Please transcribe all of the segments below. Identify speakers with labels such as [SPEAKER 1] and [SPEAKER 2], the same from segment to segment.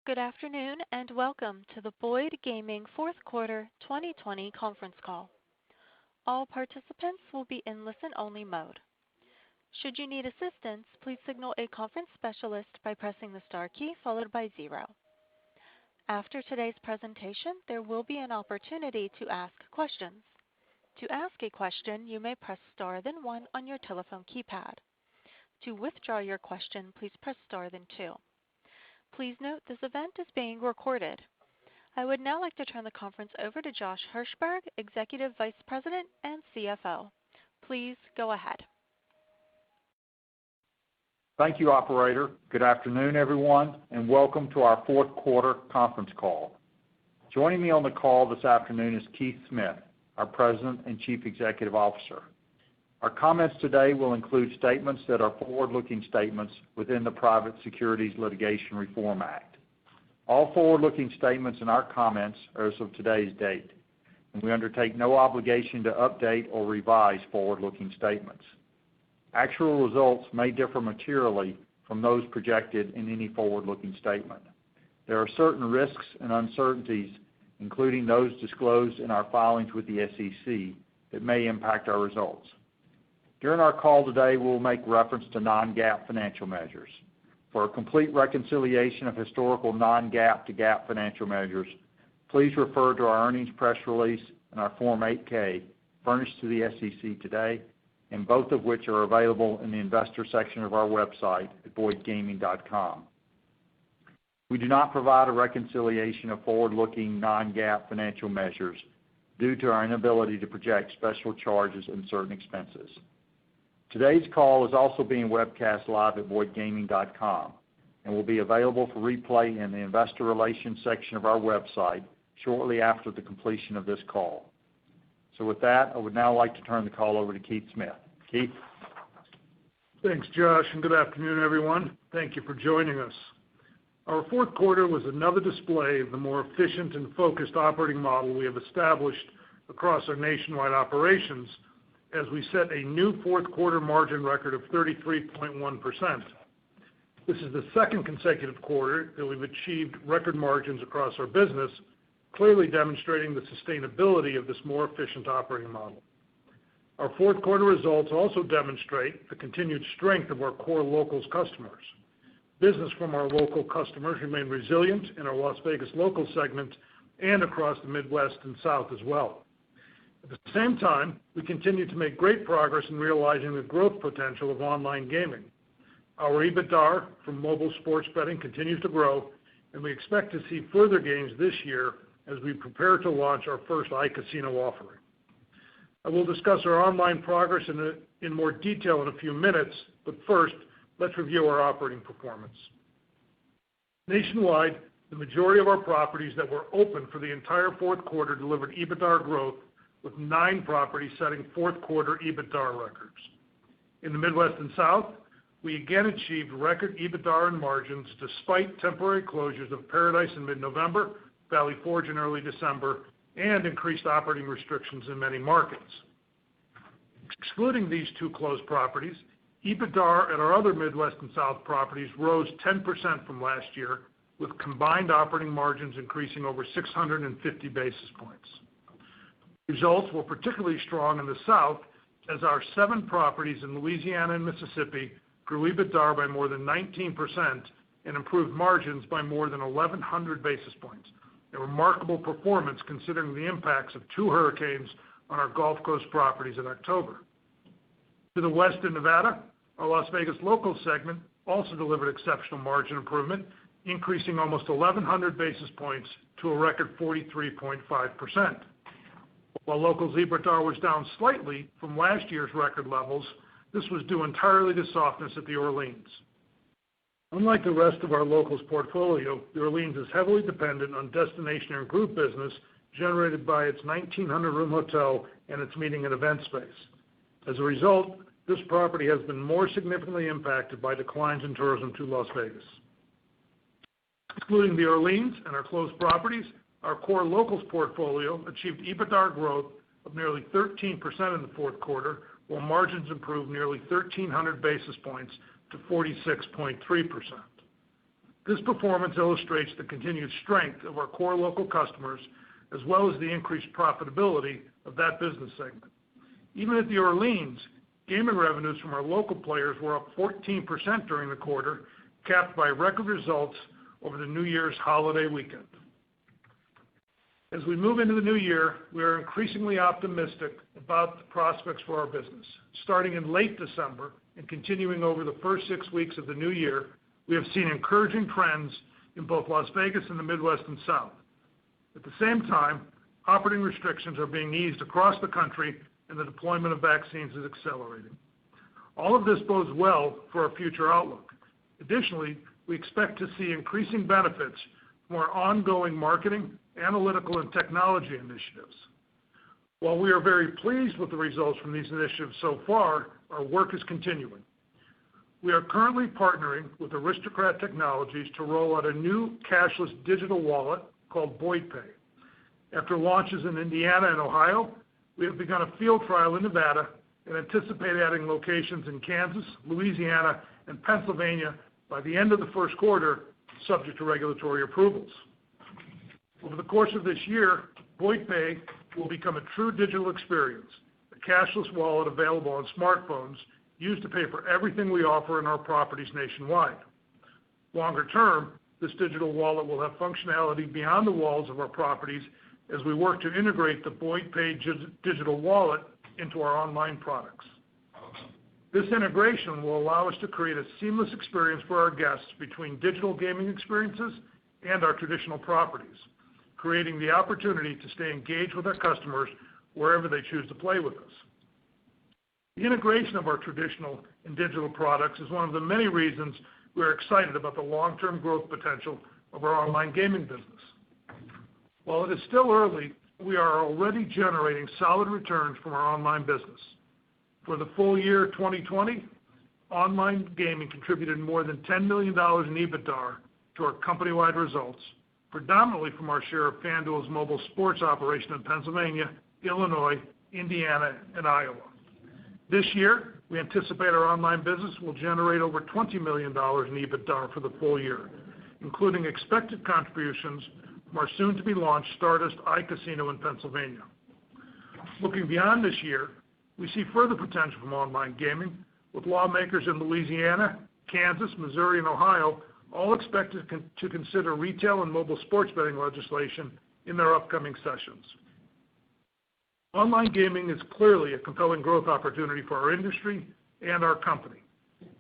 [SPEAKER 1] Good afternoon, and welcome to the Boyd Gaming fourth quarter 2020 conference call. All participants will be in listen-only mode. Should you need assistance, please signal a conference specialist by pressing the star key followed by 0. After today's presentation, there will be an opportunity to ask questions. To ask a question, you may press star then 1 on your telephone keypad. To withdraw your question, please press star then 2. Please note this event is being recorded. I would now like to turn the conference over to Josh Hirschberg, Executive Vice President and CFO. Please go ahead.
[SPEAKER 2] Thank you, operator. Good afternoon, everyone, and welcome to our fourth quarter conference call. Joining me on the call this afternoon is Keith Smith, our President and Chief Executive Officer. Our comments today will include statements that are forward-looking statements within the Private Securities Litigation Reform Act. All forward-looking statements in our comments are as of today's date, and we undertake no obligation to update or revise forward-looking statements. Actual results may differ materially from those projected in any forward-looking statement. There are certain risks and uncertainties, including those disclosed in our filings with the SEC, that may impact our results. During our call today, we'll make reference to non-GAAP financial measures. For a complete reconciliation of historical non-GAAP to GAAP financial measures, please refer to our earnings press release and our Form 8-K furnished to the SEC today, and both of which are available in the investor section of our website at boydgaming.com. We do not provide a reconciliation of forward-looking non-GAAP financial measures due to our inability to project special charges and certain expenses. Today's call is also being webcast live at boydgaming.com and will be available for replay in the investor relations section of our website shortly after the completion of this call. So with that, I would now like to turn the call over to Keith Smith. Keith?
[SPEAKER 3] Thanks, Josh, and good afternoon, everyone. Thank you for joining us. Our fourth quarter was another display of the more efficient and focused operating model we have established across our nationwide operations, as we set a new fourth quarter margin record of 33.1%. This is the second consecutive quarter that we've achieved record margins across our business, clearly demonstrating the sustainability of this more efficient operating model. Our fourth quarter results also demonstrate the continued strength of our core locals customers. Business from our local customers remained resilient in our Las Vegas local segment and across the Midwest and South as well. At the same time, we continue to make great progress in realizing the growth potential of online gaming. Our EBITDA from mobile sports betting continues to grow, and we expect to see further gains this year as we prepare to launch our first iCasino offering. I will discuss our online progress in more detail in a few minutes, but first, let's review our operating performance. Nationwide, the majority of our properties that were open for the entire fourth quarter delivered EBITDA growth, with 9 properties setting fourth quarter EBITDA records. In the Midwest and South, we again achieved record EBITDA and margins despite temporary closures of Paradise in mid-November, Valley Forge in early December, and increased operating restrictions in many markets. Excluding these 2 closed properties, EBITDA at our other Midwest and South properties rose 10% from last year, with combined operating margins increasing over 650 basis points. Results were particularly strong in the South, as our 7 properties in Louisiana and Mississippi grew EBITDA by more than 19% and improved margins by more than 1,100 basis points, a remarkable performance considering the impacts of 2 hurricanes on our Gulf Coast properties in October. To the west in Nevada, our Las Vegas local segment also delivered exceptional margin improvement, increasing almost 1,100 basis points to a record 43.5%. While locals EBITDA was down slightly from last year's record levels, this was due entirely to softness at the Orleans. Unlike the rest of our locals portfolio, the Orleans is heavily dependent on destination and group business generated by its 1,900-room hotel and its meeting and event space. As a result, this property has been more significantly impacted by declines in tourism to Las Vegas. Excluding the Orleans and our closed properties, our core locals portfolio achieved EBITDA growth of nearly 13% in the fourth quarter, while margins improved nearly 1,300 basis points to 46.3%. This performance illustrates the continued strength of our core local customers, as well as the increased profitability of that business segment. Even at the Orleans, gaming revenues from our local players were up 14% during the quarter, capped by record results over the New Year's holiday weekend. As we move into the new year, we are increasingly optimistic about the prospects for our business. Starting in late December and continuing over the first 6 weeks of the new year, we have seen encouraging trends in both Las Vegas and the Midwest and South. At the same time, operating restrictions are being eased across the country and the deployment of vaccines is accelerating. All of this bodes well for our future outlook. Additionally, we expect to see increasing benefits from our ongoing marketing, analytical, and technology initiatives. While we are very pleased with the results from these initiatives so far, our work is continuing. We are currently partnering with Aristocrat Technologies to roll out a new cashless digital wallet called Boyd Pay. After launches in Indiana and Ohio, we have begun a field trial in Nevada and anticipate adding locations in Kansas, Louisiana, and Pennsylvania by the end of the first quarter, subject to regulatory approvals. Over the course of this year, Boyd Pay will become a true digital experience, a cashless wallet available on smartphones used to pay for everything we offer in our properties nationwide. Longer term, this digital wallet will have functionality beyond the walls of our properties as we work to integrate the Boyd Pay digital wallet into our online products. This integration will allow us to create a seamless experience for our guests between digital gaming experiences and our traditional properties, creating the opportunity to stay engaged with our customers wherever they choose to play with us. The integration of our traditional and digital products is one of the many reasons we are excited about the long-term growth potential of our online gaming business. While it is still early, we are already generating solid returns from our online business. For the full year 2020, online gaming contributed more than $10 million in EBITDA to our company-wide results, predominantly from our share of FanDuel's mobile sports operation in Pennsylvania, Illinois, Indiana, and Iowa. This year, we anticipate our online business will generate over $20 million in EBITDA for the full year, including expected contributions from our soon-to-be-launched Stardust iCasino in Pennsylvania. Looking beyond this year, we see further potential from online gaming, with lawmakers in Louisiana, Kansas, Missouri, and Ohio all expected to consider retail and mobile sports betting legislation in their upcoming sessions. Online gaming is clearly a compelling growth opportunity for our industry and our company.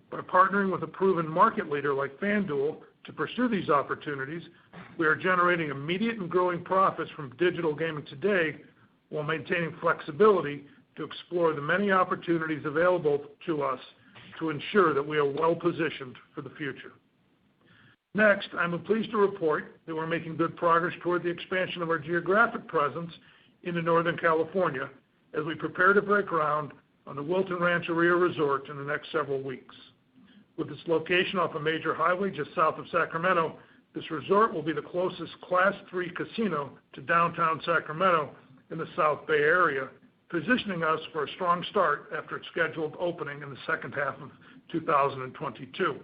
[SPEAKER 3] By partnering with a proven market leader like FanDuel to pursue these opportunities, we are generating immediate and growing profits from digital gaming today while maintaining flexibility to explore the many opportunities available to us to ensure that we are well positioned for the future. Next, I'm pleased to report that we're making good progress toward the expansion of our geographic presence into Northern California as we prepare to break ground on the Wilton Rancheria Resort in the next several weeks. With its location off a major highway just south of Sacramento, this resort will be the closest Class III casino to downtown Sacramento in the South Bay area, positioning us for a strong start after its scheduled opening in the second half of 2022.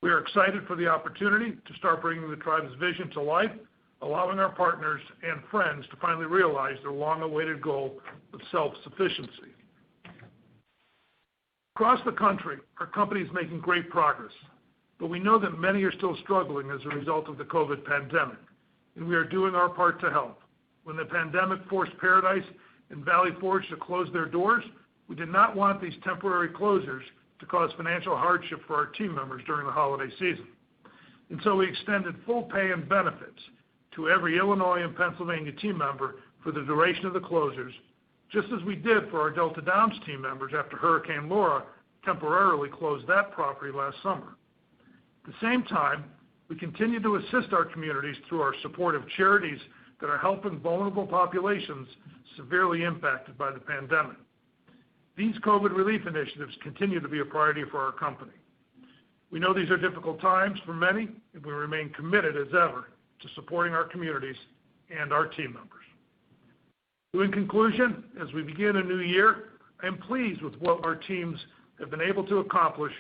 [SPEAKER 3] We are excited for the opportunity to start bringing the tribe's vision to life, allowing our partners and friends to finally realize their long-awaited goal of self-sufficiency. Across the country, our company is making great progress, but we know that many are still struggling as a result of the COVID pandemic, and we are doing our part to help. When the pandemic forced Paradise and Valley Forge to close their doors, we did not want these temporary closures to cause financial hardship for our team members during the holiday season. And so we extended full pay and benefits to every Illinois and Pennsylvania team member for the duration of the closures, just as we did for our Delta Downs team members after Hurricane Laura temporarily closed that property last summer. At the same time, we continue to assist our communities through our support of charities that are helping vulnerable populations severely impacted by the pandemic. These COVID relief initiatives continue to be a priority for our company. We know these are difficult times for many, and we remain committed as ever to supporting our communities and our team members. So in conclusion, as we begin a new year, I am pleased with what our teams have been able to accomplish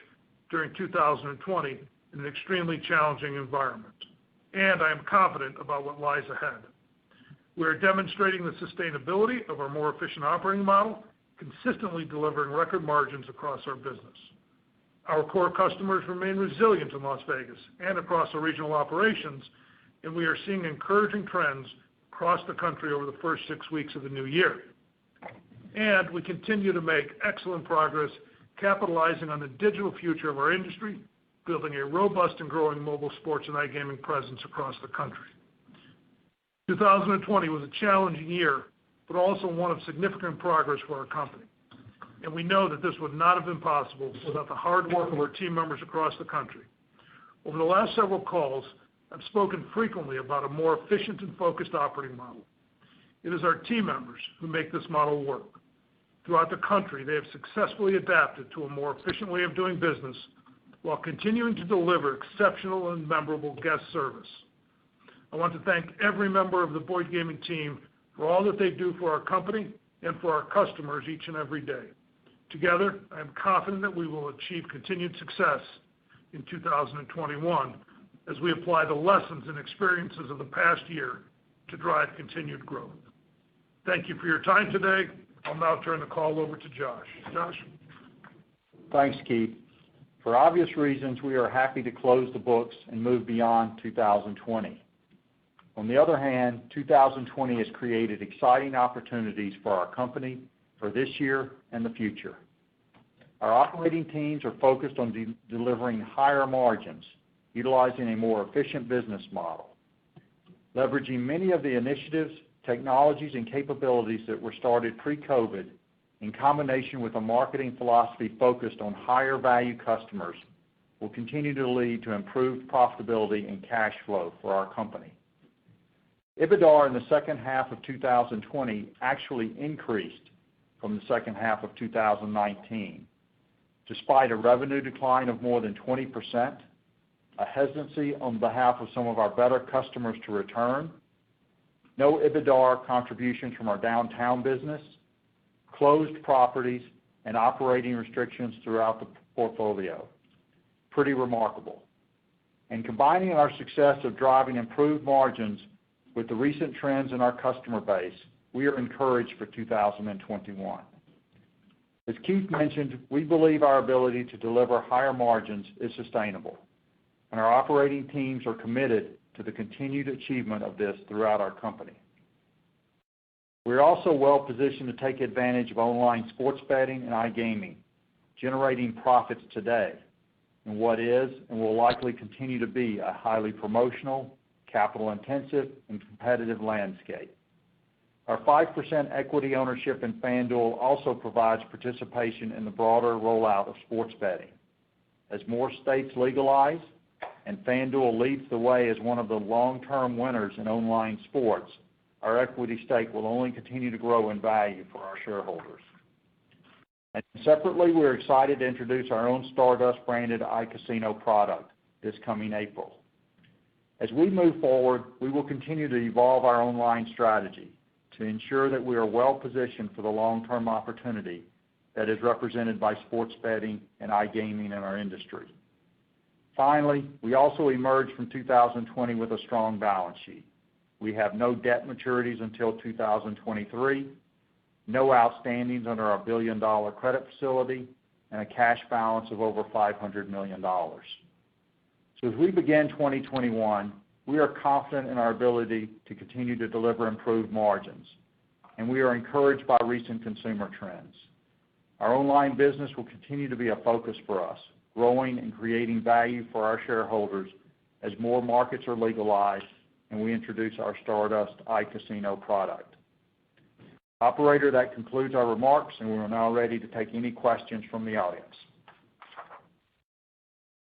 [SPEAKER 3] during 2020 in an extremely challenging environment, and I am confident about what lies ahead. We are demonstrating the sustainability of our more efficient operating model, consistently delivering record margins across our business. Our core customers remain resilient in Las Vegas and across our regional operations, and we are seeing encouraging trends across the country over the first 6 weeks of the new year. And we continue to make excellent progress capitalizing on the digital future of our industry, building a robust and growing mobile sports and iGaming presence across the country. 2020 was a challenging year, but also one of significant progress for our company. And we know that this would not have been possible without the hard work of our team members across the country. Over the last several calls, I've spoken frequently about a more efficient and focused operating model. It is our team members who make this model work. Throughout the country, they have successfully adapted to a more efficient way of doing business while continuing to deliver exceptional and memorable guest service. I want to thank every member of the Boyd Gaming team for all that they do for our company and for our customers each and every day. Together, I am confident that we will achieve continued success in 2021 as we apply the lessons and experiences of the past year to drive continued growth. Thank you for your time today. I'll now turn the call over to Josh. Josh?
[SPEAKER 2] Thanks, Keith. For obvious reasons, we are happy to close the books and move beyond 2020. On the other hand, 2020 has created exciting opportunities for our company for this year and the future. Our operating teams are focused on delivering higher margins, utilizing a more efficient business model, leveraging many of the initiatives, technologies, and capabilities that were started pre-COVID in combination with a marketing philosophy focused on higher value customers will continue to lead to improved profitability and cash flow for our company. EBITDA in the second half of 2020 actually increased from the second half of 2019, despite a revenue decline of more than 20%, a hesitancy on behalf of some of our better customers to return, no EBITDA contributions from our downtown business, closed properties, and operating restrictions throughout the portfolio. Pretty remarkable. And combining our success of driving improved margins with the recent trends in our customer base, we are encouraged for 2021. As Keith mentioned, we believe our ability to deliver higher margins is sustainable, and our operating teams are committed to the continued achievement of this throughout our company. We are also well positioned to take advantage of online sports betting and iGaming, generating profits today in what is and will likely continue to be a highly promotional, capital-intensive, and competitive landscape. Our 5% equity ownership in FanDuel also provides participation in the broader rollout of sports betting. As more states legalize and FanDuel leads the way as one of the long-term winners in online sports, our equity stake will only continue to grow in value for our shareholders. And separately, we're excited to introduce our own Stardust-branded iCasino product this coming April. As we move forward, we will continue to evolve our online strategy to ensure that we are well positioned for the long-term opportunity that is represented by sports betting and iGaming in our industry. Finally, we also emerged from 2020 with a strong balance sheet. We have no debt maturities until 2023, no outstandings under our $1 billion credit facility, and a cash balance of over $500 million. So as we begin 2021, we are confident in our ability to continue to deliver improved margins, and we are encouraged by recent consumer trends. Our online business will continue to be a focus for us, growing and creating value for our shareholders as more markets are legalized and we introduce our Stardust iCasino product. Operator, that concludes our remarks, and we are now ready to take any questions from the audience.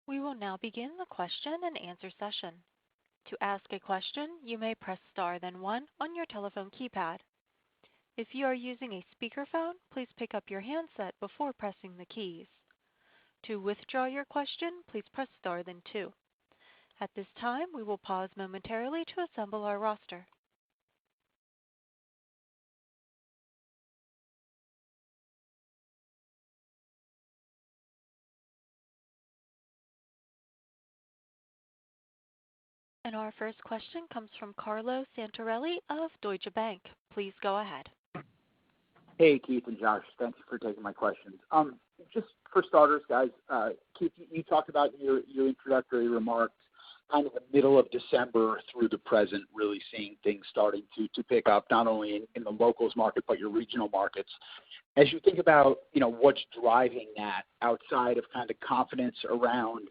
[SPEAKER 1] We will now begin the question and answer session. To ask a question, you may press star then one on your telephone keypad. If you are using a speakerphone, please pick up your handset before pressing the keys. To withdraw your question, please press star then two. At this time, we will pause momentarily to assemble our roster. And our first question comes from Carlo Santarelli of Deutsche Bank. Please go ahead.
[SPEAKER 4] Hey, Keith and Josh. Thank you for taking my questions. Just for starters, guys, Keith, you talked about in your introductory remarks kind of the middle of December through the present, really seeing things starting to pick up, not only in the locals market, but your regional markets. As you think about, what's driving that outside of kind of confidence around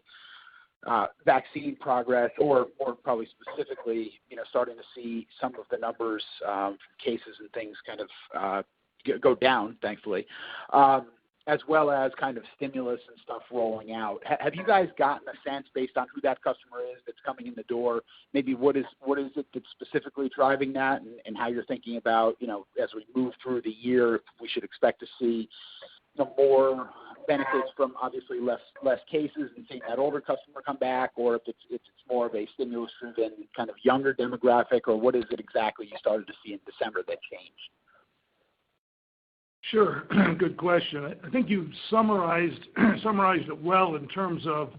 [SPEAKER 4] vaccine progress or probably specifically, starting to see some of the numbers from cases and things kind of go down, thankfully, as well as kind of stimulus and stuff rolling out. Have you guys gotten a sense based on who that customer is that's coming in the door? Maybe what is it that's specifically driving that, and how you're thinking about, as we move through the year, if we should expect to see more benefits from obviously less cases and seeing that older customer come back, or if it's more of a stimulus-driven kind of younger demographic, or what is it exactly you started to see in December that changed?
[SPEAKER 3] Sure. Good question. I think you summarized it well in terms of,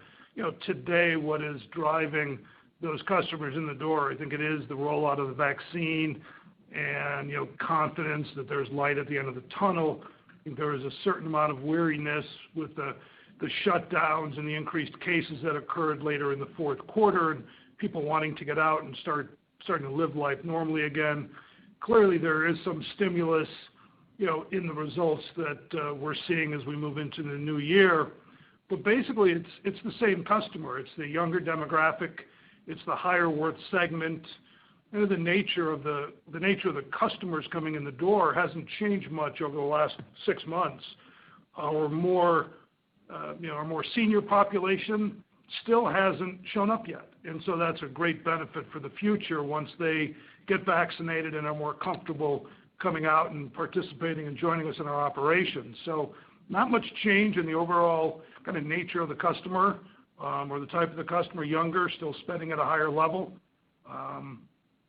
[SPEAKER 3] today what is driving those customers in the door. I think it is the rollout of the vaccine and, confidence that there's light at the end of the tunnel. I think there is a certain amount of weariness with the shutdowns and the increased cases that occurred later in the fourth quarter, and people wanting to get out and starting to live life normally again. Clearly there is some stimulus in the results that we're seeing as we move into the new year. But basically, it's the same customer. It's the younger demographic. It's the higher worth segment. And the nature of the customers coming in the door hasn't changed much over the last 6 months. Our more senior population still hasn't shown up yet, and so that's a great benefit for the future once they get vaccinated and are more comfortable coming out and participating and joining us in our operations. So not much change in the overall kind of nature of the customer or the type of the customer, younger, still spending at a higher level,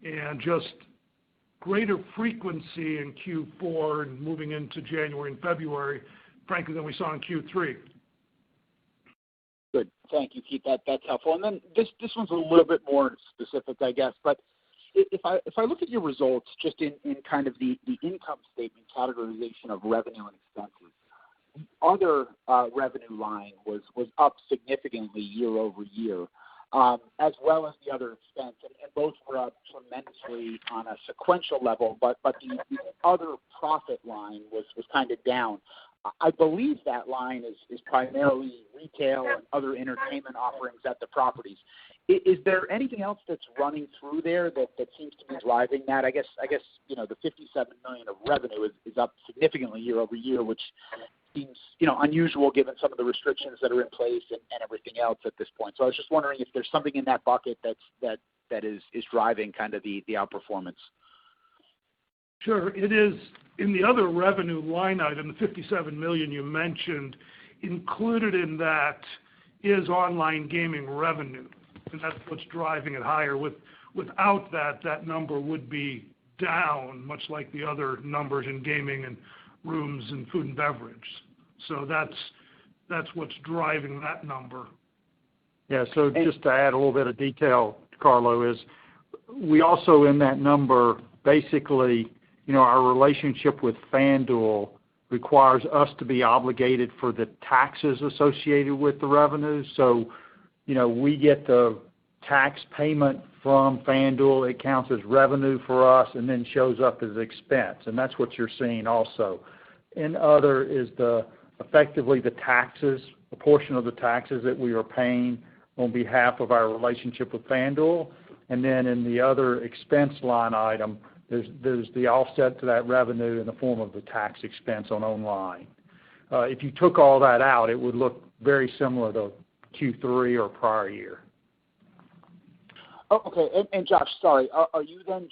[SPEAKER 3] and just greater frequency in Q4 and moving into January and February, frankly, than we saw in Q3.
[SPEAKER 4] Good. Thank you, Keith. That's helpful. And then this one's a little bit more specific, I guess, but if I look at your results just in kind of the income statement categorization of revenue and expenses, the other revenue line was up significantly year over year, as well as the other expense, and both were up tremendously on a sequential level, but the other profit line was kind of down. I believe that line is primarily retail and other entertainment offerings at the properties. Is there anything else that's running through there that seems to be driving that? I guess the $57 million of revenue is up significantly year over year, which seems unusual given some of the restrictions that are in place and everything else at this point. So I was just wondering if there's something in that bucket that is driving kind of the outperformance.
[SPEAKER 3] Sure. It is in the other revenue line item, the $57 million you mentioned. Included in that is online gaming revenue, and that's what's driving it higher. Without that number would be down, much like the other numbers in gaming and rooms and food and beverage. So that's what's driving that number.
[SPEAKER 2] Yeah, so just to add a little bit of detail, Carlo, is we also in that number basically, our relationship with FanDuel requires us to be obligated for the taxes associated with the revenue. So, we get the tax payment from FanDuel. It counts as revenue for us and then shows up as expense, and that's what you're seeing also. In other is effectively the taxes, a portion of the taxes that we are paying on behalf of our relationship with FanDuel. And then in the other expense line item, there's the offset to that revenue in the form of the tax expense on online. If you took all that out, it would look very similar to Q3 or prior year.
[SPEAKER 4] Oh, okay. And Josh, sorry, are you then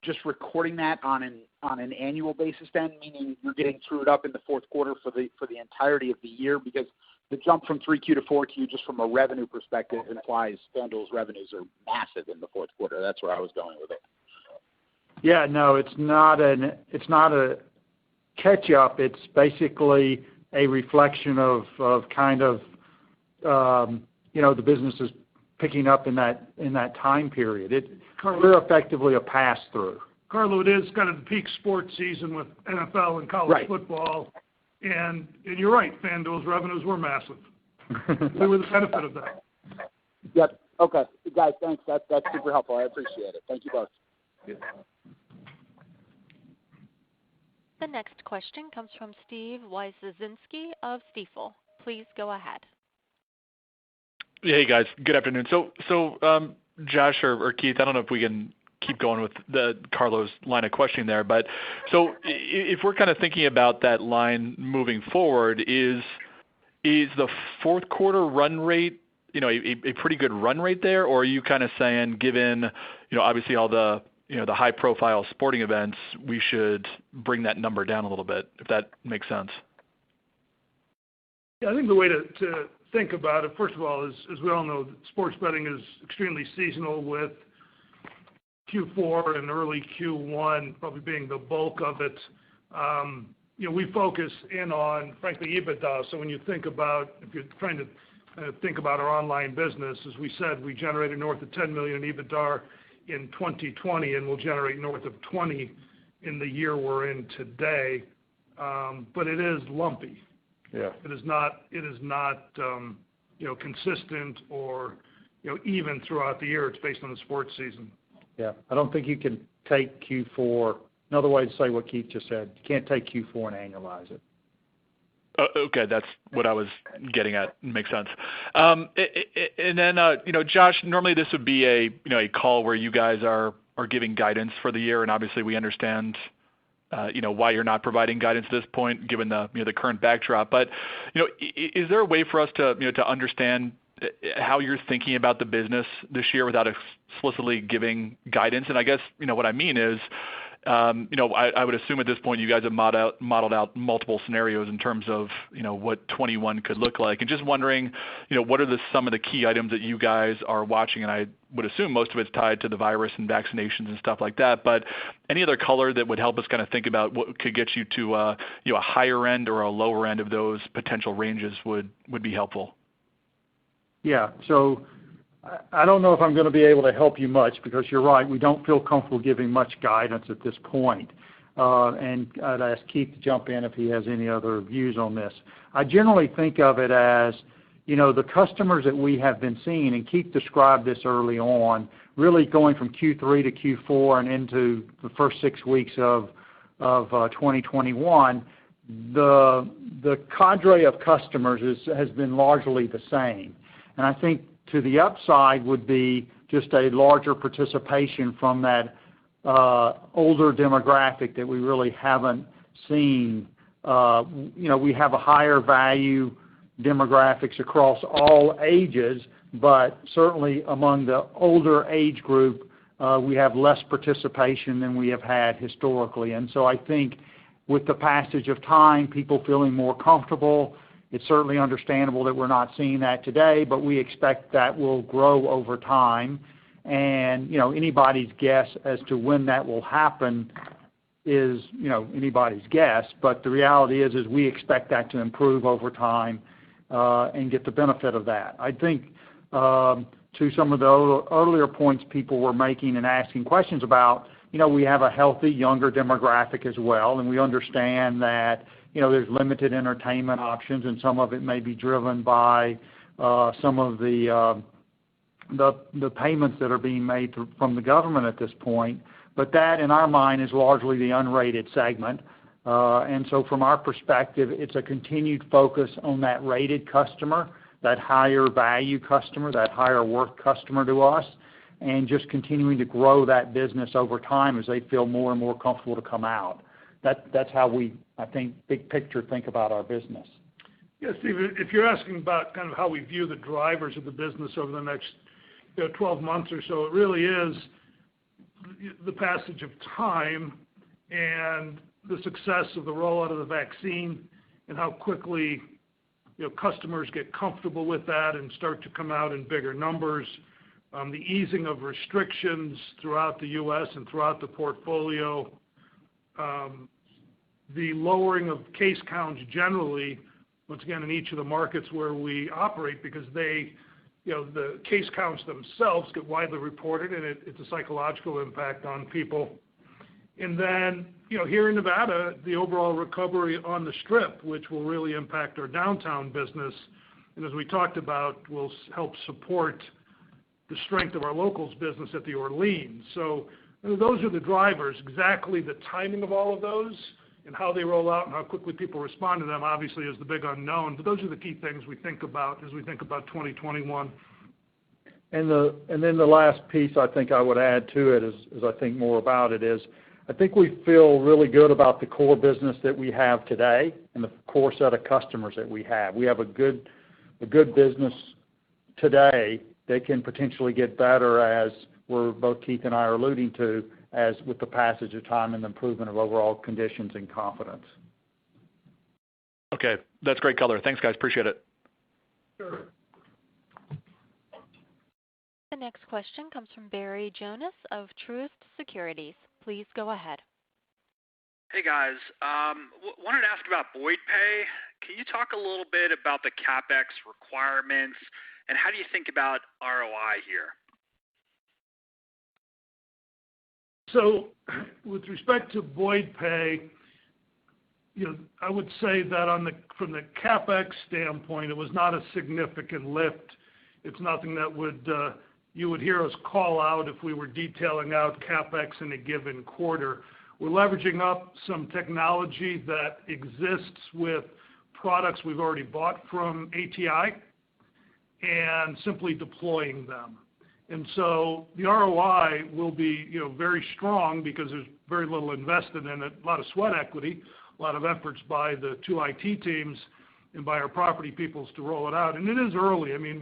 [SPEAKER 4] just recording that on an annual basis then, meaning you're getting trued up in the fourth quarter for the entirety of the year? Because the jump from 3Q to 4Q, just from a revenue perspective, implies FanDuel's revenues are massive in the fourth quarter. That's where I was going with it. Yeah, no, it's not a catch up. It's basically a reflection of kind of the business is
[SPEAKER 2] picking up in that time period. We're effectively a pass-through.
[SPEAKER 3] Carlo, it is kind of the peak sports season with NFL and college football, and you're right, FanDuel's revenues were massive. We were the benefit of that.
[SPEAKER 4] Yep. Okay, guys, thanks. That's super helpful. I appreciate it. Thank you both.
[SPEAKER 3] Yeah.
[SPEAKER 1] The next question comes from Steve Wyszynski of Stifel. Please go ahead.
[SPEAKER 5] Hey guys, good afternoon. So Josh or Keith, I don't know if we can keep going with the Carlos line of questioning there, but so if we're kind of thinking about that line moving forward, is the fourth quarter run rate, a pretty good run rate there, or are you kind of saying, given obviously all the the high profile sporting events, we should bring that number down a little bit, if that makes sense?
[SPEAKER 3] Yeah, I think the way to think about it, first of all, is, as we all know, sports betting is extremely seasonal, with Q4 and early Q1 probably being the bulk of it. We focus in on, frankly, EBITDA. So when you think about, if you're trying to think about our online business, as we said, we generated north of $10 million in EBITDA in 2020, and we'll generate north of 20 in the year we're in today. But it is lumpy.
[SPEAKER 2] Yeah.
[SPEAKER 3] It is not consistent or even throughout the year. It's based on the sports season.
[SPEAKER 2] Yeah, I don't think you can take Q4. Another way to say what Keith just said, you can't take Q4 and annualize it.
[SPEAKER 5] Okay, that's what I was getting at. Makes sense. And then, Josh, normally this would be a call where you guys are giving guidance for the year, and obviously we understand, why you're not providing guidance at this point, given the the current backdrop. But is there a way for us to to understand how you're thinking about the business this year without explicitly giving guidance? And I guess what I mean is, I would assume at this point you guys have modeled out multiple scenarios in terms of what 21 could look like, and just wondering what are some of the key items that you guys are watching, and I would assume most of it's tied to the virus and vaccinations and stuff like that, but any other color that would help us kind of think about what could get you to a higher end or a lower end of those potential ranges would be helpful.
[SPEAKER 2] Yeah, so I don't know if I'm going to be able to help you much, because you're right, we don't feel comfortable giving much guidance at this point. And I'd ask Keith to jump in if he has any other views on this. I generally think of it as, the customers that we have been seeing, and Keith described this early on, really going from Q3 to Q4 and into the first 6 weeks of 2021, the cadre of customers has been largely the same. And I think to the upside would be just a larger participation from that older demographic that we really haven't seen. We have a higher value demographics across all ages, but certainly among the older age group, we have less participation than we have had historically. And so I think with the passage of time, people feeling more comfortable, it's certainly understandable that we're not seeing that today, but we expect that will grow over time. And, anybody's guess as to when that will happen is, anybody's guess. But the reality is we expect that to improve over time and get the benefit of that. I think to some of the earlier points people were making and asking questions about, we have a healthy younger demographic as well, and we understand that there's limited entertainment options, and some of it may be driven by some of the payments that are being made from the government at this point. But that, in our mind, is largely the unrated segment. And so from our perspective, it's a continued focus on that rated customer, that higher value customer, that higher worth customer to us, and just continuing to grow that business over time as they feel more and more comfortable to come out. That's how we, I think, big picture, think about our business.
[SPEAKER 3] Yeah, Steve, if you're asking about kind of how we view the drivers of the business over the next 12 months or so, it really is the passage of time and the success of the rollout of the vaccine and how quickly customers get comfortable with that and start to come out in bigger numbers. The easing of restrictions throughout the U.S. and throughout the portfolio, the lowering of case counts generally, once again, in each of the markets where we operate, because they the case counts themselves get widely reported, and it's a psychological impact on people. And then, here in Nevada, the overall recovery on the Strip, which will really impact our downtown business, and as we talked about, will help support the strength of our locals business at the Orleans. So those are the drivers. Exactly the timing of all of those and how they roll out and how quickly people respond to them obviously is the big unknown. But those are the key things we think about as we think about 2021.
[SPEAKER 2] And then the last piece I think I would add to it as I think more about it is I think we feel really good about the core business that we have today and the core set of customers that we have. We have a good business today that can potentially get better as both Keith and I are alluding to, as with the passage of time and the improvement of overall conditions and confidence.
[SPEAKER 5] Okay, that's great color. Thanks, guys. Appreciate it.
[SPEAKER 3] Sure.
[SPEAKER 1] The next question comes from Barry Jonas of Truist Securities. Please go ahead.
[SPEAKER 6] Hey, guys. Wanted to ask about Boyd Pay. Can you talk a little bit about the CapEx requirements and how do you think about ROI here?
[SPEAKER 3] So with respect to Boyd Pay, I would say that from the CapEx standpoint, it was not a significant lift. It's nothing that you would hear us call out if we were detailing out CapEx in a given quarter. We're leveraging up some technology that exists with products we've already bought from ATI and simply deploying them. And so the ROI will be, very strong because there's very little invested in it, a lot of sweat equity, a lot of efforts by the two IT teams and by our property peoples to roll it out. And it is early. I mean,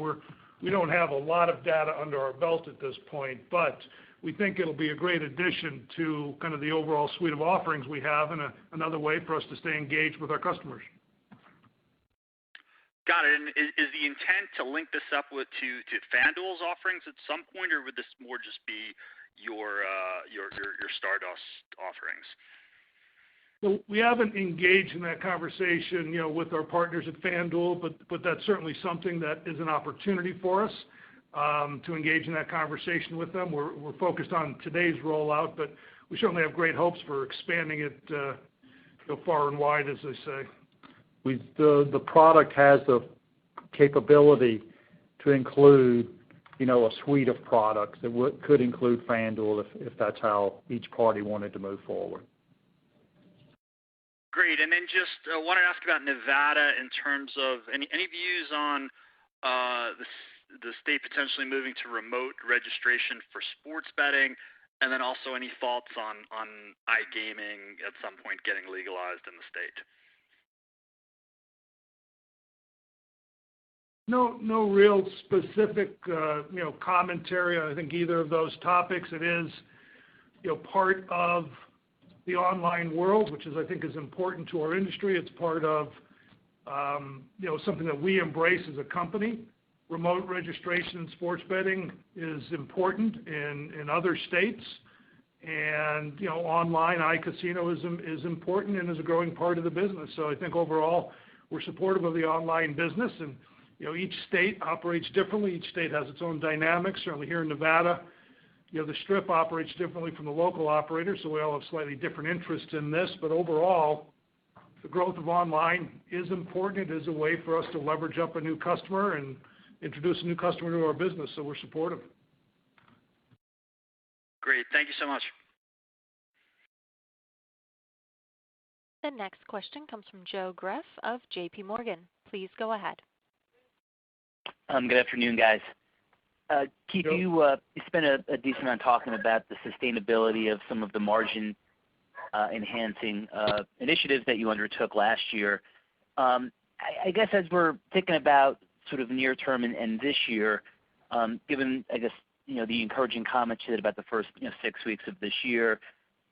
[SPEAKER 3] we don't have a lot of data under our belt at this point, but we think it'll be a great addition to kind of the overall suite of offerings we have and another way for us to stay engaged with our customers.
[SPEAKER 6] Got it. And is the intent to link this up to FanDuel's offerings at some point, or would this more just be your Stardust offerings?
[SPEAKER 3] So we haven't engaged in that conversation, with our partners at FanDuel, but that's certainly something that is an opportunity for us to engage in that conversation with them. We're focused on today's rollout, but we certainly have great hopes for expanding it far and wide, as they say.
[SPEAKER 2] The product has the capability to include, a suite of products that could include FanDuel if that's how each party wanted to move forward.
[SPEAKER 6] Great. And then just wanted to ask about Nevada in terms of any views on the state potentially moving to remote registration for sports betting, and then also any thoughts on iGaming at some point getting legalized in the state?
[SPEAKER 3] No real specific, commentary on, I think, either of those topics. It is, part of the online world, which I think is important to our industry. It's part of, something that we embrace as a company. Remote registration in sports betting is important in other states. And, online iCasino is important and is a growing part of the business. So I think overall we're supportive of the online business. And, each state operates differently. Each state has its own dynamics. Certainly here in Nevada, the Strip operates differently from the local operators, so we all have slightly different interests in this. But overall, the growth of online is important. It is a way for us to leverage up a new customer and introduce a new customer to our business, so we're supportive.
[SPEAKER 6] Great. Thank you so much.
[SPEAKER 1] The next question comes from Joe Greff of J.P. Morgan. Please go ahead.
[SPEAKER 7] Good afternoon, guys. Keith,
[SPEAKER 3] Joe.
[SPEAKER 7] you spent a decent amount talking about the sustainability of some of the margin enhancing initiatives that you undertook last year. I guess as we're thinking about sort of near term and this year, given, I guess, the encouraging comments you had about the first 6 weeks of this year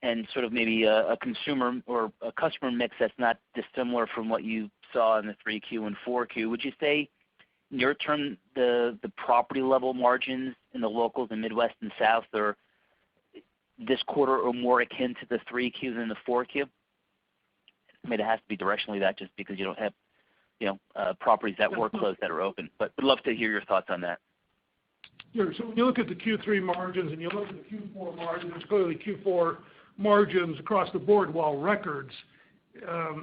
[SPEAKER 7] and sort of maybe a consumer or a customer mix that's not dissimilar from what you saw in the 3Q and 4Q, would you say near term the property level margins in the locals and Midwest and South are this quarter or more akin to the 3Q than the 4Q? I mean, it has to be directionally that just because you don't have properties that were closed that are open. But would love to hear your thoughts on that.
[SPEAKER 3] Sure. So when you look at the Q3 margins and you look at the Q4 margins, clearly Q4 margins across the board, while records,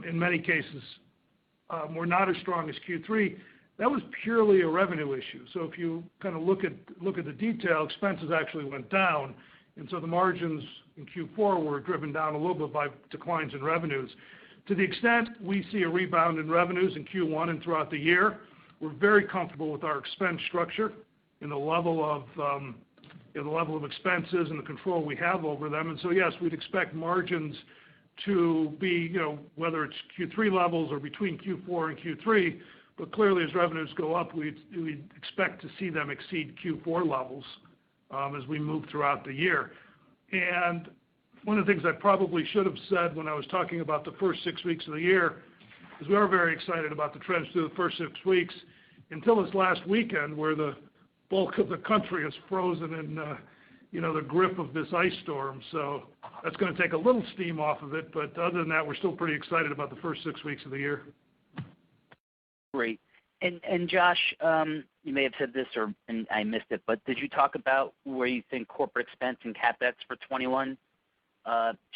[SPEAKER 3] in many cases, were not as strong as Q3, that was purely a revenue issue. So if you kind of look at the detail, expenses actually went down, and so the margins in Q4 were driven down a little bit by declines in revenues. To the extent we see a rebound in revenues in Q1 and throughout the year, we're very comfortable with our expense structure and the level of expenses and the control we have over them. And so, yes, we'd expect margins to be, whether it's Q3 levels or between Q4 and Q3, but clearly as revenues go up, we'd expect to see them exceed Q4 levels as we move throughout the year. And one of the things I probably should have said when I was talking about the first 6 weeks of the year is we are very excited about the trends through the first 6 weeks until this last weekend where the bulk of the country is frozen in the grip of this ice storm. So that's going to take a little steam off of it, but other than that, we're still pretty excited about the first 6 weeks of the year.
[SPEAKER 7] Great. And Josh, you may have said this and I missed it, but did you talk about where you think corporate expense and CapEx for 21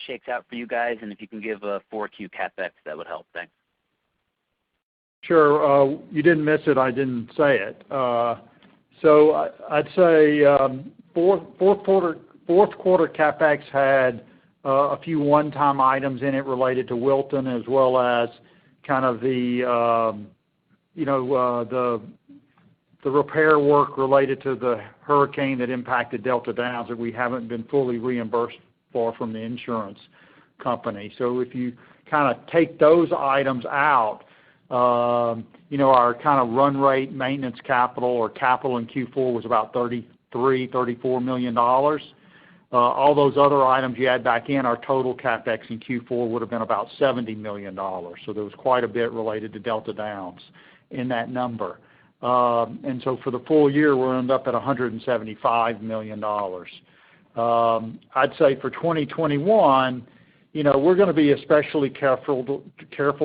[SPEAKER 7] shakes out for you guys? And if you can give a 4Q CapEx, that would help. Thanks.
[SPEAKER 2] Sure. You didn't miss it. I didn't say it. So I'd say fourth quarter CapEx had a few one-time items in it related to Wilton, as well as kind of the repair work related to the hurricane that impacted Delta Downs that we haven't been fully reimbursed for from the insurance company. So if you kind of take those items out, our kind of run rate maintenance capital or capital in Q4 was about $34 million. All those other items you add back in, our total CapEx in Q4 would have been about $70 million. So there was quite a bit related to Delta Downs in that number. And so for the full year, we'll end up at $175 million. I'd say for 2021, we're going to be especially careful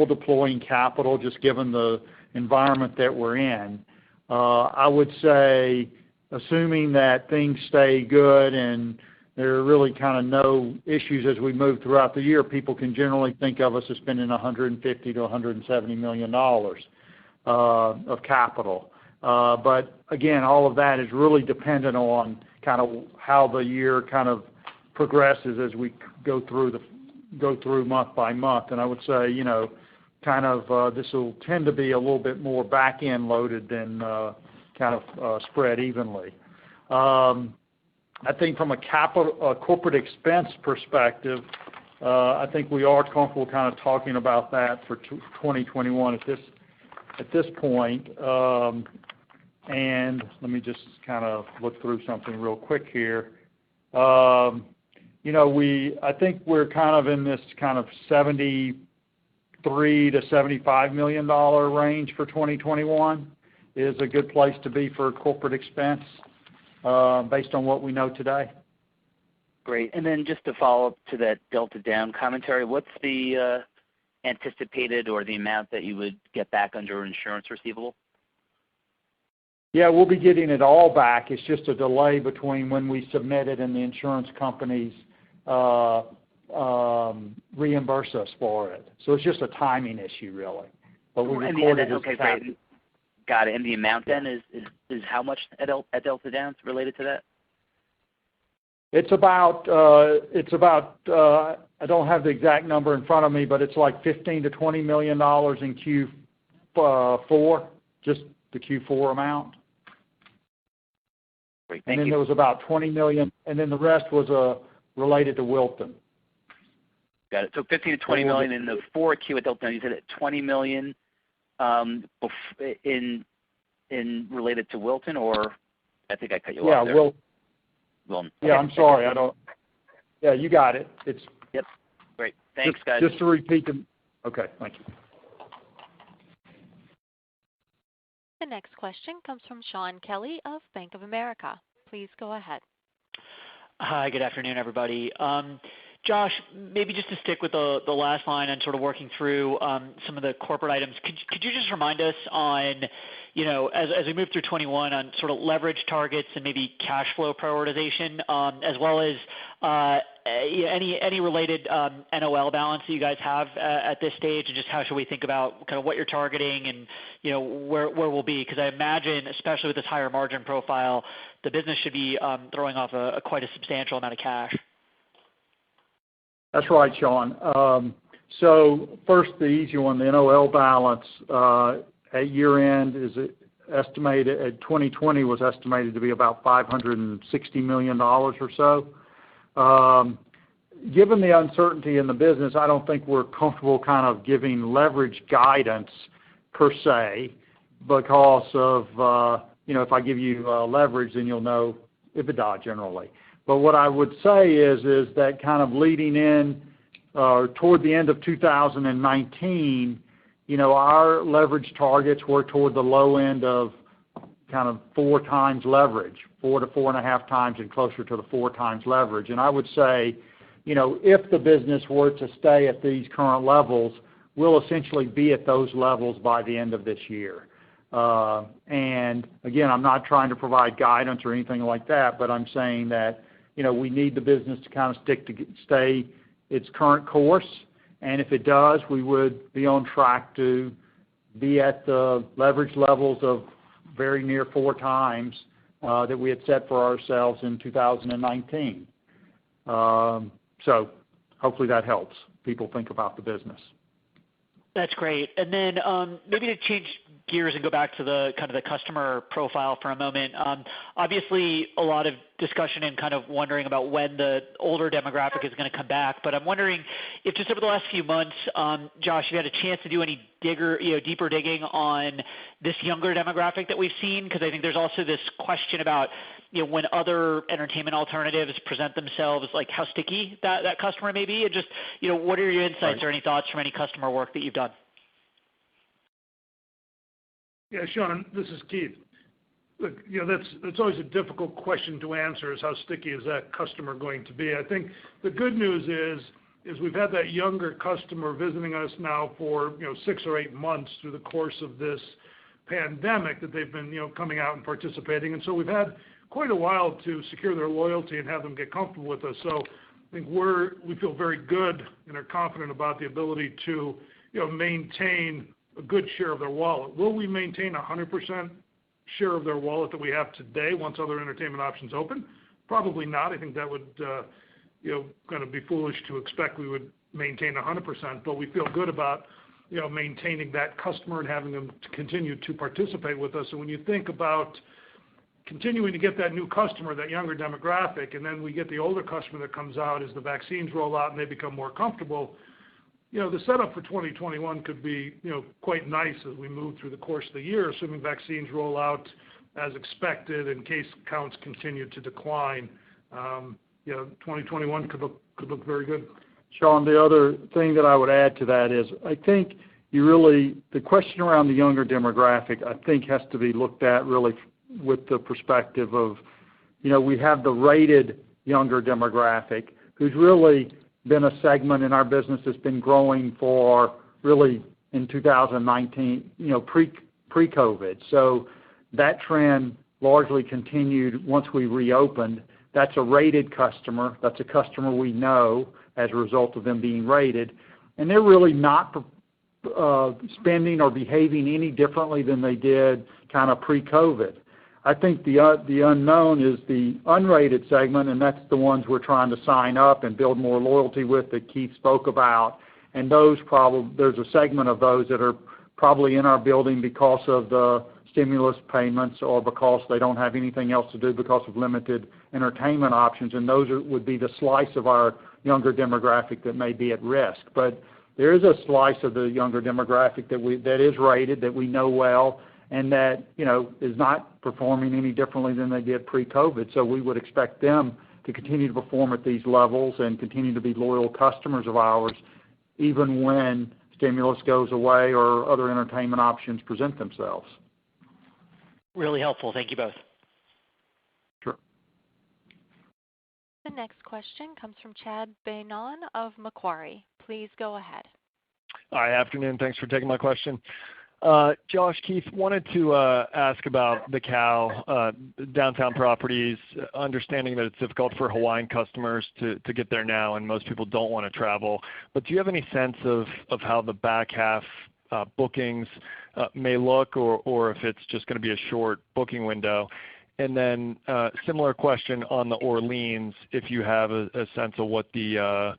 [SPEAKER 2] deploying capital just given the environment that we're in. I would say, assuming that things stay good and there are really kind of no issues as we move throughout the year, people can generally think of us as spending $150 to $170 million of capital. But again, all of that is really dependent on kind of how the year kind of progresses as we go through month by month. And I would say, this will tend to be a little bit more back-end loaded than kind of spread evenly. I think from a corporate expense perspective, I think we are comfortable kind of talking about that for 2021 at this point. And let me just kind of look through something real quick here. I think we're kind of in this kind of $73 to $75 million range for 2021 is a good place to be for corporate expense based on what we know today.
[SPEAKER 7] Great. And then just to follow up to that Delta Down commentary, what's the anticipated or the amount that you would get back under insurance receivable?
[SPEAKER 2] Yeah, we'll be getting it all back. It's just a delay between when we submit it and the insurance companies reimburse us for it. So it's just a timing issue, really. But we recorded it.
[SPEAKER 7] Okay, great. Got it. And the amount then is how much at Delta Downs related to that?
[SPEAKER 2] It's about I don't have the exact number in front of me, but it's like $15 to $20 million in Q4, just the Q4 amount.
[SPEAKER 7] Great,
[SPEAKER 2] and then there was about $20 million, and then the rest was related to Wilton.
[SPEAKER 7] Got it. So $15 to $20 million in the 4Q at Delta. You said at $20 million in related to Wilton, or I think I cut you off there.
[SPEAKER 2] Wilton. Yeah, I'm sorry. Yeah, you got it.
[SPEAKER 7] Yep. Great. Thanks, guys.
[SPEAKER 2] Just to repeat them. Okay, thank you.
[SPEAKER 1] The next question comes from Shaun Kelley of Bank of America. Please go ahead.
[SPEAKER 8] Hi, good afternoon, everybody. Josh, maybe just to stick with the last line and sort of working through some of the corporate items, could you just remind us on, as we move through 21 on sort of leverage targets and maybe cash flow prioritization, as well as any related NOL balance that you guys have at this stage, and just how should we think about kind of what you're targeting and where we'll be? Because I imagine, especially with this higher margin profile, the business should be throwing off quite a substantial amount of cash.
[SPEAKER 2] That's right, Sean. So first, the easy one, the NOL balance at year-end is estimated at 2020 was estimated to be about $560 million or so. Given the uncertainty in the business, I don't think we're comfortable kind of giving leverage guidance per se, because of if I give you leverage, then you'll know EBITDA generally. But what I would say is that kind of leading in toward the end of 2019, our leverage targets were toward the low end of kind of 4 times leverage, 4 to 4.5 times, and closer to the 4 times leverage. And I would say, if the business were to stay at these current levels, we'll essentially be at those levels by the end of this year. And again, I'm not trying to provide guidance or anything like that, but I'm saying that we need the business to kind of stay its current course, and if it does, we would be on track to be at the leverage levels of very near 4 times that we had set for ourselves in 2019. So hopefully that helps people think about the business.
[SPEAKER 8] That's great. And then maybe to change gears and go back to the kind of the customer profile for a moment. Obviously, a lot of discussion and kind of wondering about when the older demographic is going to come back. But I'm wondering if just over the last few months, Josh, you had a chance to do any deeper digging on this younger demographic that we've seen, because I think there's also this question about when other entertainment alternatives present themselves, like how sticky that customer may be, and just what are your insights or any thoughts from any customer work that you've done?
[SPEAKER 3] Yeah, Sean, this is Keith. Look, that's always a difficult question to answer, is how sticky is that customer going to be. I think the good news is we've had that younger customer visiting us now for 6 or 8 months through the course of this pandemic, that they've been coming out and participating, and so we've had quite a while to secure their loyalty and have them get comfortable with us. So I think we feel very good and are confident about the ability to maintain a good share of their wallet. Will we maintain 100% share of their wallet that we have today once other entertainment options open? Probably not. I think that would kind of be foolish to expect we would maintain 100%, but we feel good about maintaining that customer and having them to continue to participate with us. And when you think about continuing to get that new customer, that younger demographic, and then we get the older customer that comes out as the vaccines roll out and they become more comfortable, the setup for 2021 could be quite nice as we move through the course of the year, assuming vaccines roll out as expected and case counts continue to decline. 2021 could look very good.
[SPEAKER 2] Sean, the other thing that I would add to that is I think the question around the younger demographic, I think, has to be looked at really with the perspective of, we have the rated younger demographic, who's really been a segment in our business that's been growing for really in 2019, pre-COVID. So that trend largely continued once we reopened. That's a rated customer. That's a customer we know as a result of them being rated. And they're really not spending or behaving any differently than they did kind of pre-COVID. I think the unknown is the unrated segment, and that's the ones we're trying to sign up and build more loyalty with that Keith spoke about. And there's a segment of those that are probably in our building because of the stimulus payments or because they don't have anything else to do because of limited entertainment options. And those would be the slice of our younger demographic that may be at risk. But there is a slice of the younger demographic that is rated, that we know well, and that is not performing any differently than they did pre-COVID. So we would expect them to continue to perform at these levels and continue to be loyal customers of ours, even when stimulus goes away or other entertainment options present themselves.
[SPEAKER 8] Really helpful. Thank you both.
[SPEAKER 2] Sure.
[SPEAKER 1] The next question comes from Chad Beynon of Macquarie. Please go ahead.
[SPEAKER 9] Hi, afternoon. Thanks for taking my question. Josh, Keith, wanted to ask about the Cal downtown properties, understanding that it's difficult for Hawaiian customers to get there now, and most people don't want to travel. But do you have any sense of how the back half bookings may look, or if it's just going to be a short booking window? And then similar question on the Orleans, if you have a sense of what the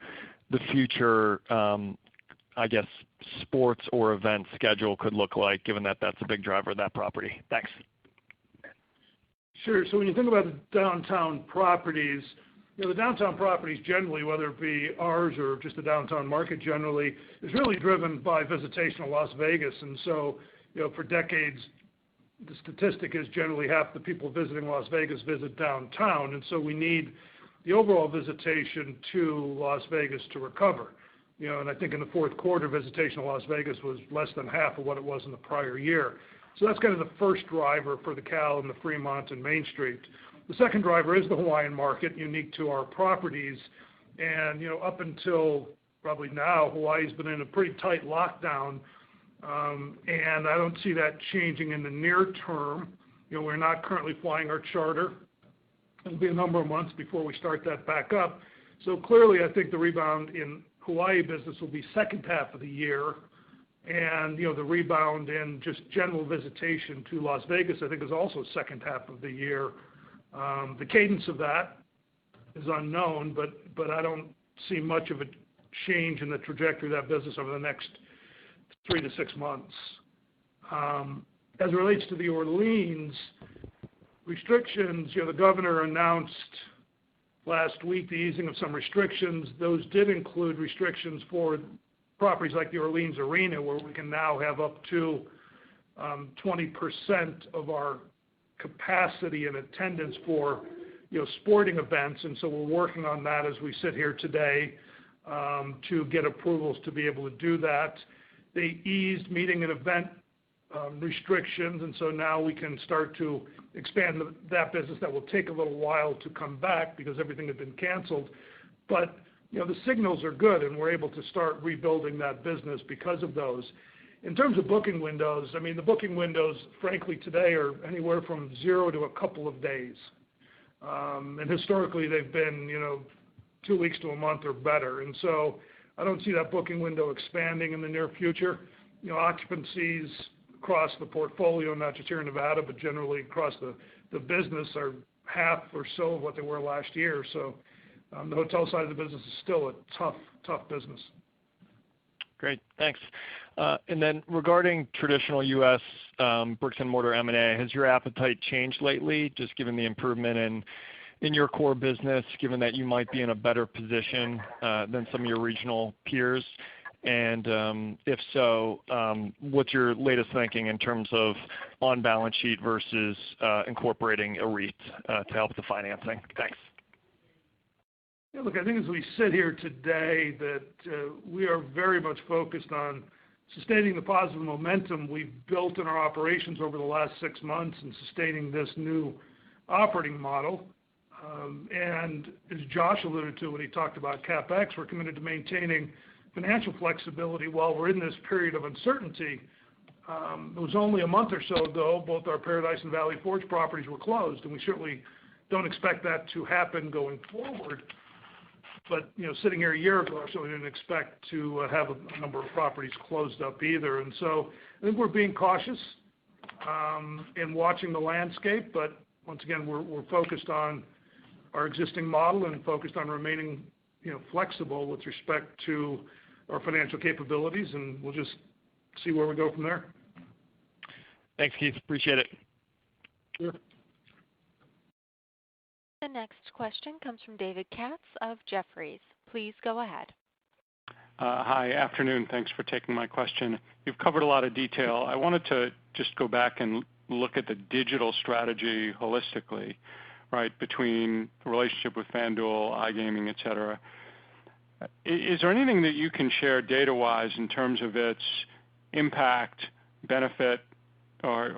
[SPEAKER 9] future, I guess, sports or event schedule could look like, given that that's a big driver of that property. Thanks.
[SPEAKER 3] Sure. So when you think about the downtown properties, the downtown properties generally, whether it be ours or just the downtown market generally, is really driven by visitation of Las Vegas. And so, for decades, the statistic is generally half the people visiting Las Vegas visit downtown. And so we need the overall visitation to Las Vegas to recover. And I think in the fourth quarter, visitation to Las Vegas was less than half of what it was in the prior year. So that's kind of the first driver for the Cal and the Fremont and Main Street. The second driver is the Hawaiian market, unique to our properties. And, up until probably now, Hawaii's been in a pretty tight lockdown. And I don't see that changing in the near term. We're not currently flying our charter. It'll be a number of months before we start that back up. So clearly, I think the rebound in Hawaii business will be second half of the year. And, the rebound in just general visitation to Las Vegas, I think, is also second half of the year. The cadence of that is unknown, but I don't see much of a change in the trajectory of that business over the next 3 to 6 months. As it relates to the Orleans restrictions, the governor announced last week the easing of some restrictions. Those did include restrictions for properties like the Orleans Arena, where we can now have up to 20% of our capacity and attendance for sporting events. And so we're working on that as we sit here today to get approvals to be able to do that. They eased meeting and event restrictions, and so now we can start to expand that business. That will take a little while to come back because everything had been canceled. But, the signals are good, and we're able to start rebuilding that business because of those. In terms of booking windows, the booking windows, frankly, today are anywhere from 0 to a couple of days. And historically, they've been, 2 weeks to a month or better. And so I don't see that booking window expanding in the near future. Occupancies across the portfolio, not just here in Nevada, but generally across the business, are half or so of what they were last year. So the hotel side of the business is still a tough business.
[SPEAKER 9] Great, thanks. And then regarding traditional U.S. bricks and mortar M&A, has your appetite changed lately, just given the improvement in your core business, given that you might be in a better position than some of your regional peers? And if so, what's your latest thinking in terms of on-balance sheet versus incorporating a REIT to help the financing? Thanks.
[SPEAKER 3] Yeah, look, I think as we sit here today that we are very much focused on sustaining the positive momentum we've built in our operations over the last 6 months and sustaining this new operating model. And as Josh alluded to when he talked about CapEx, we're committed to maintaining financial flexibility while we're in this period of uncertainty. It was only a month or so ago, both our Paradise and Valley Forge properties were closed, and we certainly don't expect that to happen going forward. But, sitting here a year ago, I certainly didn't expect to have a number of properties closed up either. And so I think we're being cautious in watching the landscape, but once again, we're focused on our existing model and focused on remaining, flexible with respect to our financial capabilities, and we'll just see where we go from there.
[SPEAKER 9] Thanks, Keith. Appreciate it.
[SPEAKER 3] Sure.
[SPEAKER 1] The next question comes from David Katz of Jefferies. Please go ahead.
[SPEAKER 10] Hi, afternoon. Thanks for taking my question. You've covered a lot of detail. I wanted to just go back and look at the digital strategy holistically, right, between the relationship with FanDuel, iGaming, et cetera. Is there anything that you can share data-wise in terms of its impact, benefit, or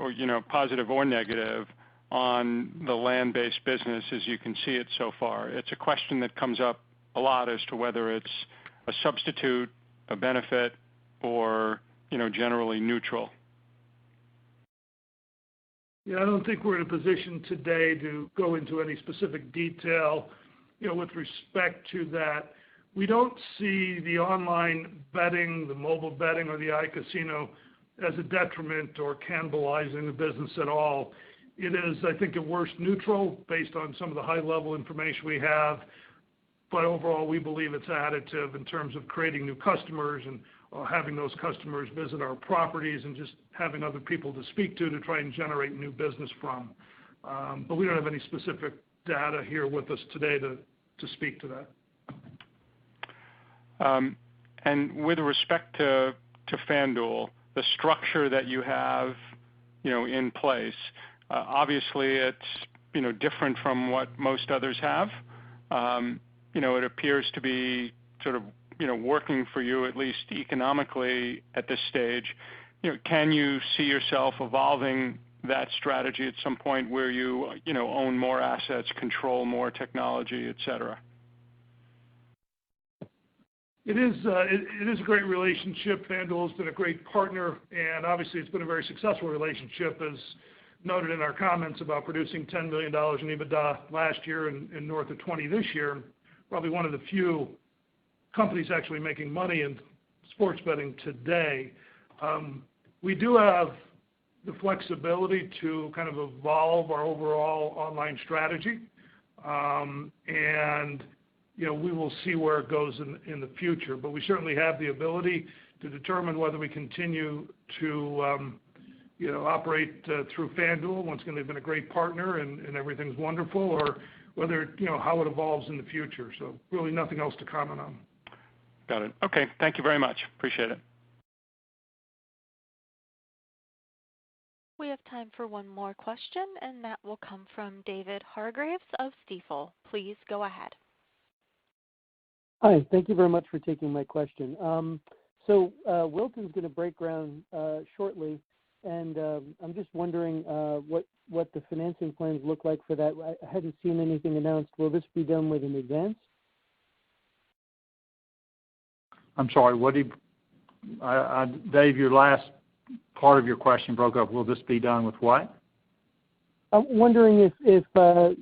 [SPEAKER 10] positive or negative on the land-based business as you can see it so far? It's a question that comes up a lot as to whether it's a substitute, a benefit, or generally neutral.
[SPEAKER 3] Yeah, I don't think we're in a position today to go into any specific detail, with respect to that. We don't see the online betting, the mobile betting, or the iCasino as a detriment or cannibalizing the business at all. It is, I think, at worst neutral based on some of the high-level information we have, but overall we believe it's additive in terms of creating new customers and having those customers visit our properties and just having other people to speak to try and generate new business from. But we don't have any specific data here with us today to speak to that.
[SPEAKER 10] And with respect to FanDuel, the structure that you have, in place, obviously it's, different from what most others have. It appears to be sort of, working for you at least economically at this stage. Can you see yourself evolving that strategy at some point where you, own more assets, control more technology, et cetera?
[SPEAKER 3] It is a great relationship. FanDuel's been a great partner, and obviously it's been a very successful relationship, as noted in our comments about producing $10 million in EBITDA last year and north of 20 this year. Probably one of the few companies actually making money in sports betting today. We do have the flexibility to kind of evolve our overall online strategy, and we will see where it goes in the future. But we certainly have the ability to determine whether we continue to operate through FanDuel. Once again, they've been a great partner and everything's wonderful, or whether, how it evolves in the future. So really nothing else to comment on.
[SPEAKER 10] Got it. Okay. Thank you very much. Appreciate it.
[SPEAKER 1] We have time for one more question, and that will come from David Hargreaves of Stifel. Please go ahead.
[SPEAKER 11] Hi. Thank you very much for taking my question. So Wilton's going to break ground shortly, and I'm just wondering what the financing plans look like for that. I hadn't seen anything announced. Will this be done with an advance?
[SPEAKER 2] I'm sorry, Dave, your last part of your question broke up. Will this be done with what?
[SPEAKER 11] I'm wondering if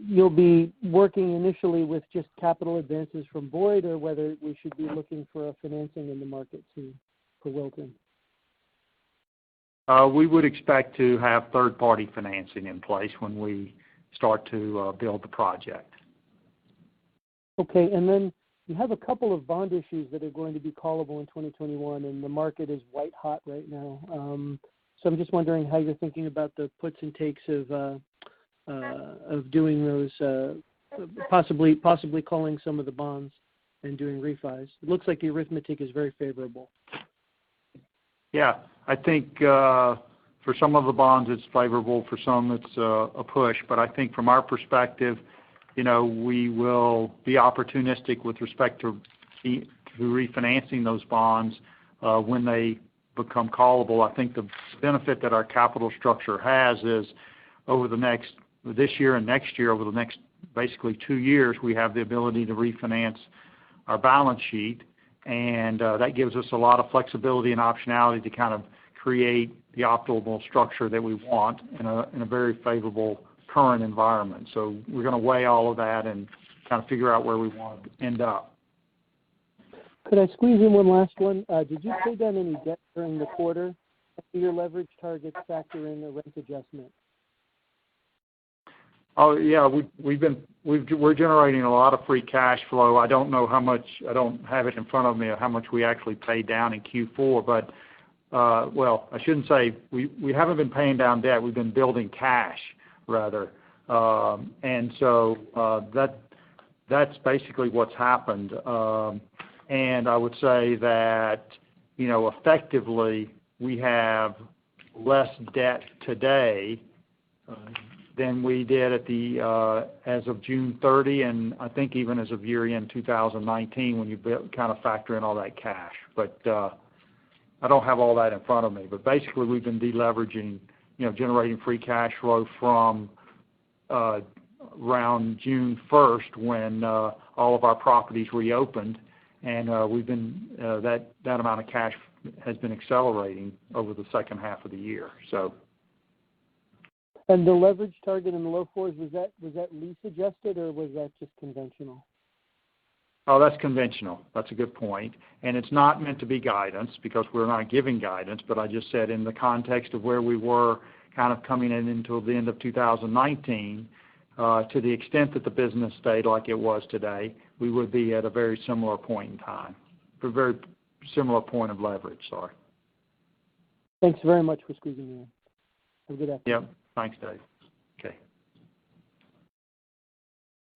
[SPEAKER 11] you'll be working initially with just capital advances from Boyd, or whether we should be looking for a financing in the market soon for Wilton.
[SPEAKER 2] We would expect to have third-party financing in place when we start to build the project.
[SPEAKER 11] Okay, and then you have a couple of bond issues that are going to be callable in 2021, and the market is white hot right now. So I'm just wondering how you're thinking about the puts and takes of doing those, possibly calling some of the bonds and doing refis. It looks like the arithmetic is very favorable.
[SPEAKER 2] Yeah, I think for some of the bonds it's favorable, for some it's a push. But I think from our perspective, we will be opportunistic with respect to refinancing those bonds when they become callable. I think the benefit that our capital structure has is over this year and next year, over the next basically 2 years, we have the ability to refinance our balance sheet, and that gives us a lot of flexibility and optionality to kind of create the optimal structure that we want in a very favorable current environment. So we're going to weigh all of that and kind of figure out where we want to end up.
[SPEAKER 11] Could I squeeze in one last one? Did you pay down any debt during the quarter? Do your leverage targets factor in a rent adjustment?
[SPEAKER 2] Oh yeah, we're generating a lot of free cash flow. I don't know how much. I don't have it in front of me how much we actually paid down in Q4, but well, I shouldn't say we haven't been paying down debt. We've been building cash rather, and so that's basically what's happened. And I would say that effectively we have less debt today than we did at as of June 30, and I think even as of year-end 2019 when you kind of factor in all that cash. But I don't have all that in front of me. But basically we've been deleveraging, generating free cash flow from around June 1st when all of our properties reopened, and that amount of cash has been accelerating over the second half of the year. So.
[SPEAKER 11] And the leverage target in the low fours, was that lease adjusted or was that just conventional?
[SPEAKER 2] Oh, that's conventional. That's a good point. And it's not meant to be guidance because we're not giving guidance, but I just said in the context of where we were kind of coming in until the end of 2019, to the extent that the business stayed like it was today, we would be at a very similar point in time, a very similar point of leverage, sorry.
[SPEAKER 11] Thanks very much for squeezing me in. Have a good afternoon.
[SPEAKER 2] Yep. Thanks, Dave. Okay.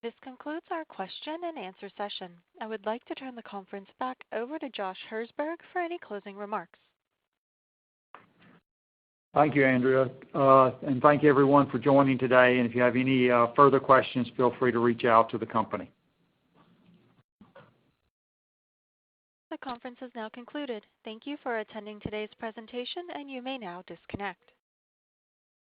[SPEAKER 1] This concludes our question and answer session. I would like to turn the conference back over to Josh Herzberg for any closing remarks.
[SPEAKER 2] Thank you, Andrea. And thank you, everyone, for joining today. And if you have any further questions, feel free to reach out to the company.
[SPEAKER 1] The conference is now concluded. Thank you for attending today's presentation, and you may now disconnect.